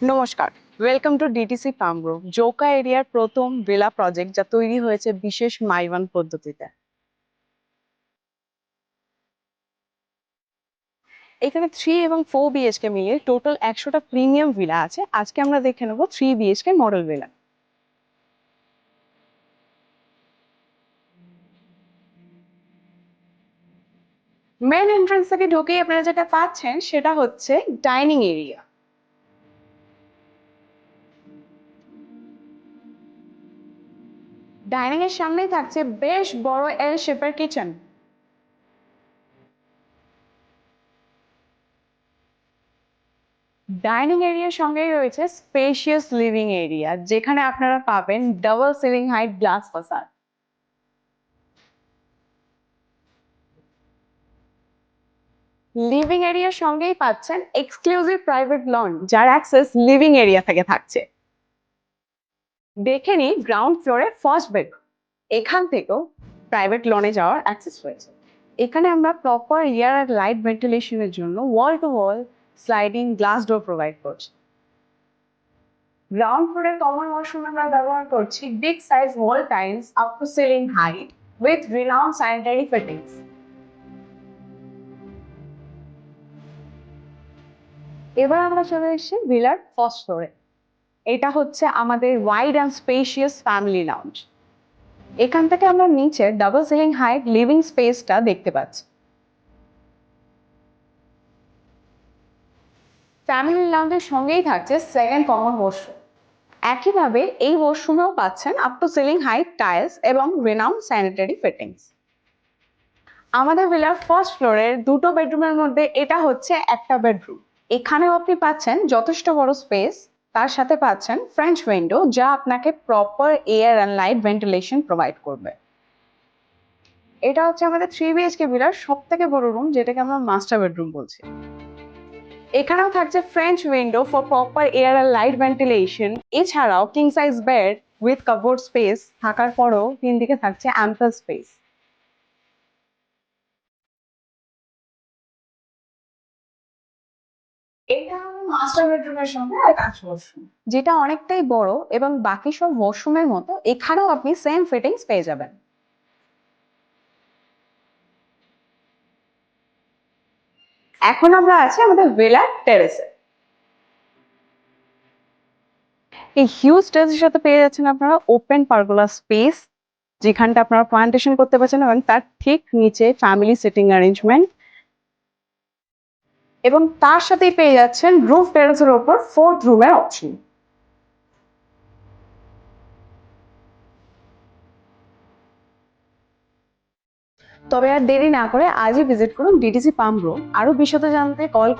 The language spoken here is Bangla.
নমস্কার, welcome to DTC farm group, Joka এরিয়ার প্রথম ভিলা প্রজেক্ট যা তৈরি হয়েছে বিশেষ মাইওয়ান পদ্ধতিতে। এখানে 3 এবং 4 বিএইচকে মিলিয়ে টোটাল 100টা প্রিমিয়াম ভিলা আছে। আজকে আমরা দেখে নেব 3 BHK model villa. Main entrance থেকে ঢুকেই আপনারা যেটা পাচ্ছেন সেটা হচ্ছে ডাইনিং এরিয়া। ডাইনিং এর সামনেই থাকছে বেশ বড় এল শেপের কিচেন। ডাইনিং এরিয়ার সঙ্গেই রয়েছে স্পেশিয়াস লিভিং এরিয়া, যেখানে আপনারা পাবেন ডাবল সিলিং হাইট গ্লাস ফাসাদ। লিভিং এরিয়ার সঙ্গেই পাচ্ছেন এক্সক্লুসিভ প্রাইভেট লন, যার অ্যাক্সেস লিভিং এরিয়া থেকে থাকছে। দেখে নিই গ্রাউন্ড ফ্লোরে ফার্স্ট বেডরুম। এখান থেকেও প্রাইভেট লনে যাওয়ার অ্যাক্সেস রয়েছে। এখানে আমরা প্রপার এয়ার আর লাইট ভেন্টিলেশনের জন্য ওয়াল to all sliding glass door provide করছি। গ্রাউন্ড ফ্লোরে কমন ওয়াশরুম আমরা ব্যবহার করছি big size wall tiles up to ceiling height with renowned sanitary fittings. এবার আমরা চলে এসেছি ভিলার ফার্স্ট ফ্লোরে। এটা হচ্ছে আমাদের wide and spacious family lounge. এখান থেকে আমরা নিচে ডাবল সিলিং হাইট লিভিং স্পেসটা দেখতে পাচ্ছি। ফ্যামিলি লাউঞ্জের সঙ্গেই থাকছে সেকেন্ড কমন ওয়াশরুম। একইভাবে এই ওয়াশরুমেও পাচ্ছেন up to ceiling height tiles এবং রিনাউন্ড স্যানিটারি ফিটিংস। আমাদের ভিলার ফার্স্ট ফ্লোরের দুটো বেডরুমের মধ্যে এটা হচ্ছে একটা বেডরুম। এখানেও আপনি পাচ্ছেন যথেষ্ট বড় স্পেস, তার সাথে পাচ্ছেন ফ্রেঞ্চ উইন্ডো, যা আপনাকে proper air and light ventilation provide করবে। এটা হচ্ছে আমাদের 3 বিএইচকে ভিলার সব থেকে বড় রুম, যেটাকে আমরা মাস্টার বেডরুম বলছি। এখানেও থাকছে French window for proper air and light ventilation. এছাড়াও king size bed with cupboard space থাকার পরেও তিন দিকে থাকছে অ্যাম্পল স্পেস। এটা মাস্টার বেডরুমের সঙ্গে অ্যাটাচ ওয়াশরুম, যেটা অনেকটাই বড় এবং বাকি সব ওয়াশরুমের মতো এখানেও আপনি সেম ফিটিংস পেয়ে যাবেন। এখন আমরা আছি আমাদের ভিলার টেরেসে। এই হিউজ টেরেসের সাথে পেয়ে যাচ্ছেন আপনারা ওপেন পারগোলা স্পেস, যেখানটা আপনারা প্লান্টেশন করতে পারছেন, এবং তার ঠিক নিচে ফ্যামিলি সিটিং অ্যারেঞ্জমেন্ট, এবং তার সাথেই পেয়ে যাচ্ছেন রুফ টেরেসের ওপর ফোর্থ রুমের অপশন। তবে আর দেরি না করে আজই ভিজিট করুন ডিটিসি পাম গ্রোভ। আরো বিশদ জানতে কল